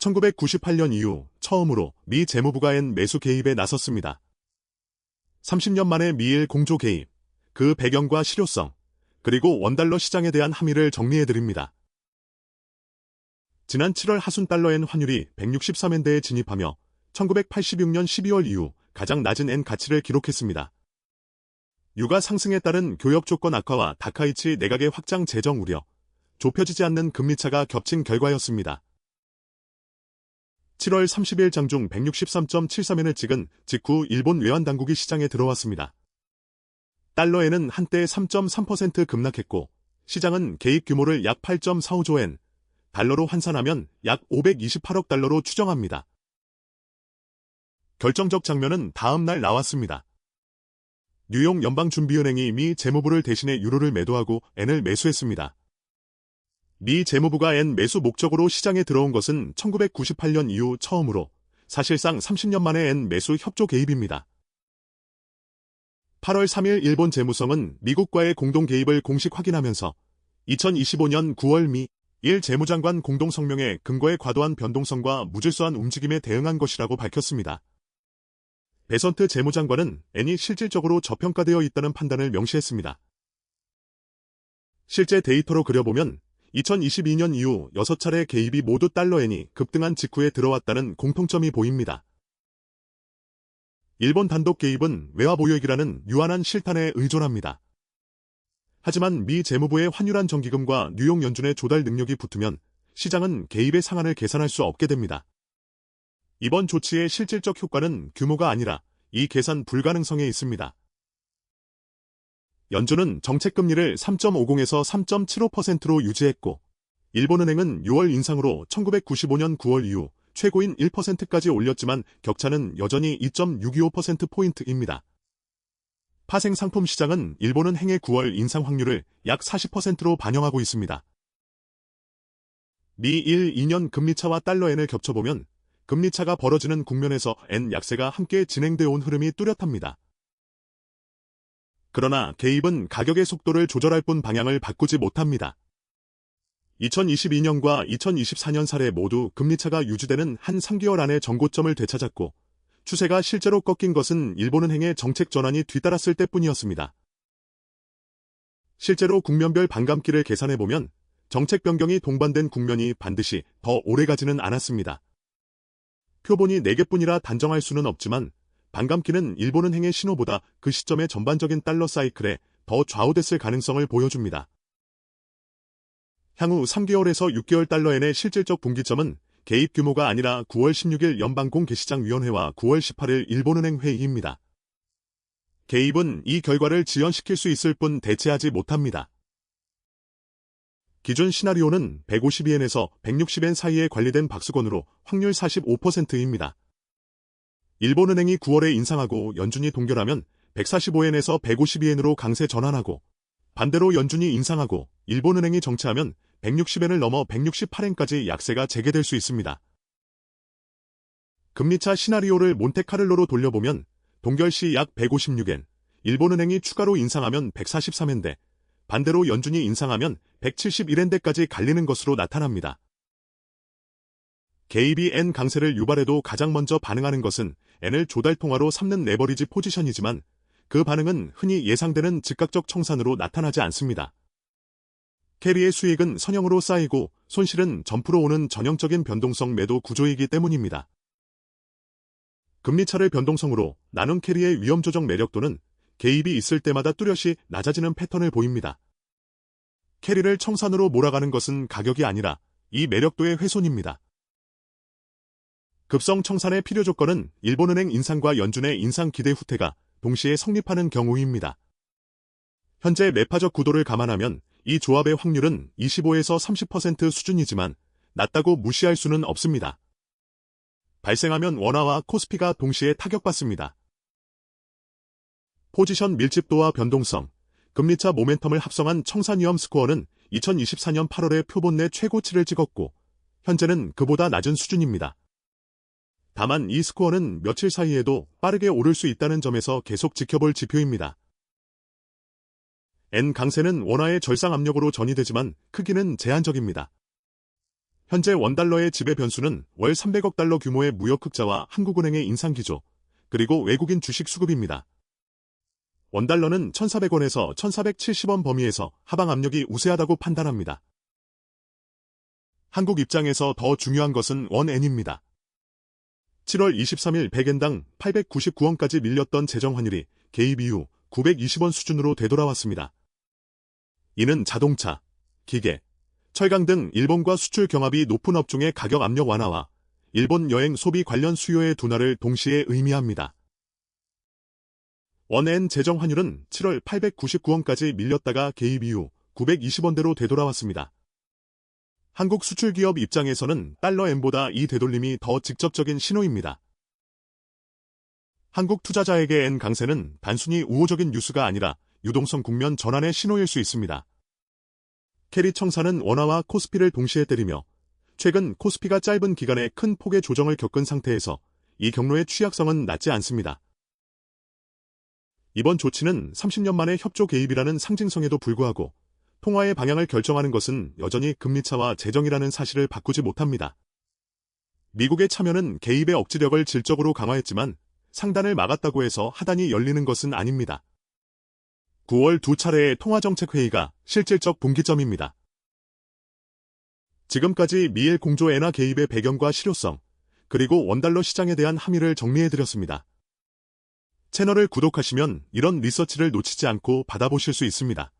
1998년 이후 처음으로 미 재무부가 엔 매수 개입에 나섰습니다. 30년 만에 미일 공조 개입, 그 배경과 실효성, 그리고 원달러 시장에 대한 함의를 정리해드립니다. 지난 7월 하순 달러엔 환율이 163엔대에 진입하며 1986년 12월 이후 가장 낮은 엔 가치를 기록했습니다. 유가 상승에 따른 교역 조건 악화와 다카이치 내각의 확장 재정 우려, 좁혀지지 않는 금리차가 겹친 결과였습니다. 7월 30일 장중 163.73엔을 찍은 직후 일본 외환당국이 시장에 들어왔습니다. 달러엔은 한때 3.3% 급락했고 시장은 개입 규모를 약 8.45조 엔, 달러로 환산하면 약 528억 달러로 추정합니다. 결정적 장면은 다음 날 나왔습니다. 뉴욕 연방준비은행이 미 재무부를 대신해 유로를 매도하고 엔을 매수했습니다. 미 재무부가 엔 매수 목적으로 시장에 들어온 것은 1998년 이후 처음으로 사실상 30년 만에 엔 매수 협조 개입입니다. 8월 3일 일본 재무성은 미국과의 공동 개입을 공식 확인하면서 2025년 9월 미 일 재무장관 공동성명에 근거의 과도한 변동성과 무질서한 움직임에 대응한 것이라고 밝혔습니다. 베선트 재무장관은 엔이 실질적으로 저평가되어 있다는 판단을 명시했습니다. 실제 데이터로 그려보면 2022년 이후 6차례 개입이 모두 달러엔이 급등한 직후에 들어왔다는 공통점이 보입니다. 일본 단독 개입은 외화 보유액이라는 유한한 실탄에 의존합니다. 하지만 미 재무부의 환율안 정기금과 뉴욕 연준의 조달 능력이 붙으면 시장은 개입의 상한을 계산할 수 없게 됩니다. 이번 조치의 실질적 효과는 규모가 아니라 이 계산 불가능성에 있습니다. 연준은 정책금리를 3.50에서 3.75%로 유지했고 일본은행은 6월 인상으로 1995년 9월 이후 최고인 1%까지 올렸지만 격차는 여전히 2.625%포인트입니다. 파생상품 시장은 일본은행의 9월 인상 확률을 약 40%로 반영하고 있습니다. 미일 2년 금리차와 달러엔을 겹쳐보면 금리차가 벌어지는 국면에서 엔 약세가 함께 진행되어 온 흐름이 뚜렷합니다. 그러나 개입은 가격의 속도를 조절할 뿐 방향을 바꾸지 못합니다. 2022년과 2024년 사례 모두 금리차가 유지되는 한 3개월 안에 정고점을 되찾았고 추세가 실제로 꺾인 것은 일본은행의 정책 전환이 뒤따랐을 때뿐이었습니다. 실제로 국면별 반감기를 계산해보면 정책 변경이 동반된 국면이 반드시 더 오래가지는 않았습니다. 표본이 4개뿐이라 단정할 수는 없지만 반감기는 일본은행의 신호보다 그 시점의 전반적인 달러 사이클에 더 좌우됐을 가능성을 보여줍니다. 향후 3개월에서 6개월 달러엔의 실질적 분기점은 개입 규모가 아니라 9월 16일 연방공개시장위원회와 9월 18일 일본은행 회의입니다. 개입은 이 결과를 지연시킬 수 있을 뿐 대체하지 못합니다. 기준 시나리오는 152엔에서 160엔 사이에 관리된 박스권으로 확률 45%입니다. 일본은행이 9월에 인상하고 연준이 동결하면 145엔에서 152엔으로 강세 전환하고 반대로 연준이 인상하고 일본은행이 정체하면 160엔을 넘어 168엔까지 약세가 재개될 수 있습니다. 금리차 시나리오를 몬테카를로로 돌려보면 동결 시 약 156엔, 일본은행이 추가로 인상하면 143엔대, 반대로 연준이 인상하면 171엔대까지 갈리는 것으로 나타납니다. 개입이 엔 강세를 유발해도 가장 먼저 반응하는 것은 엔을 조달통화로 삼는 레버리지 포지션이지만 그 반응은 흔히 예상되는 즉각적 청산으로 나타나지 않습니다. 캐리의 수익은 선형으로 쌓이고 손실은 점프로 오는 전형적인 변동성 매도 구조이기 때문입니다. 금리차를 변동성으로 나눈 캐리의 위험조정 매력도는 개입이 있을 때마다 뚜렷이 낮아지는 패턴을 보입니다. 캐리를 청산으로 몰아가는 것은 가격이 아니라 이 매력도의 훼손입니다. 급성 청산의 필요 조건은 일본은행 인상과 연준의 인상 기대 후퇴가 동시에 성립하는 경우입니다. 현재 매파적 구도를 감안하면 이 조합의 확률은 25에서 30% 수준이지만 낮다고 무시할 수는 없습니다. 발생하면 원화와 코스피가 동시에 타격받습니다. 포지션 밀집도와 변동성, 금리차 모멘텀을 합성한 청산위험 스코어는 2024년 8월에 표본 내 최고치를 찍었고 현재는 그보다 낮은 수준입니다. 다만 이 스코어는 며칠 사이에도 빠르게 오를 수 있다는 점에서 계속 지켜볼 지표입니다. 엔 강세는 원화의 절상 압력으로 전이되지만 크기는 제한적입니다. 현재 원달러의 지배 변수는 월 300억 달러 규모의 무역 흑자와 한국은행의 인상 기조, 그리고 외국인 주식 수급입니다. 원달러는 1,400원에서 1,470원 범위에서 하방 압력이 우세하다고 판단합니다. 한국 입장에서 더 중요한 것은 원엔입니다. 7월 23일 100엔당 899원까지 밀렸던 재정환율이 개입 이후 920원 수준으로 되돌아왔습니다. 이는 자동차, 기계, 철강 등 일본과 수출 경합이 높은 업종의 가격 압력 완화와 일본 여행 소비 관련 수요의 둔화를 동시에 의미합니다. 원엔 재정 환율은 7월 899원까지 밀렸다가 개입 이후 920원대로 되돌아왔습니다. 한국 수출기업 입장에서는 달러 엔보다 이 되돌림이 더 직접적인 신호입니다. 한국 투자자에게 엔 강세는 단순히 우호적인 뉴스가 아니라 유동성 국면 전환의 신호일 수 있습니다. 캐리 청사는 원화와 코스피를 동시에 때리며 최근 코스피가 짧은 기간에 큰 폭의 조정을 겪은 상태에서 이 경로의 취약성은 낮지 않습니다. 이번 조치는 30년 만의 협조 개입이라는 상징성에도 불구하고 통화의 방향을 결정하는 것은 여전히 금리차와 재정이라는 사실을 바꾸지 못합니다. 미국의 참여는 개입의 억지력을 질적으로 강화했지만 상단을 막았다고 해서 하단이 열리는 것은 아닙니다. 9월 두 차례의 통화정책회의가 실질적 분기점입니다. 지금까지 미일 공조 엔화 개입의 배경과 실효성, 그리고 원달러 시장에 대한 함의를 정리해드렸습니다. 채널을 구독하시면 이런 리서치를 놓치지 않고 받아보실 수 있습니다.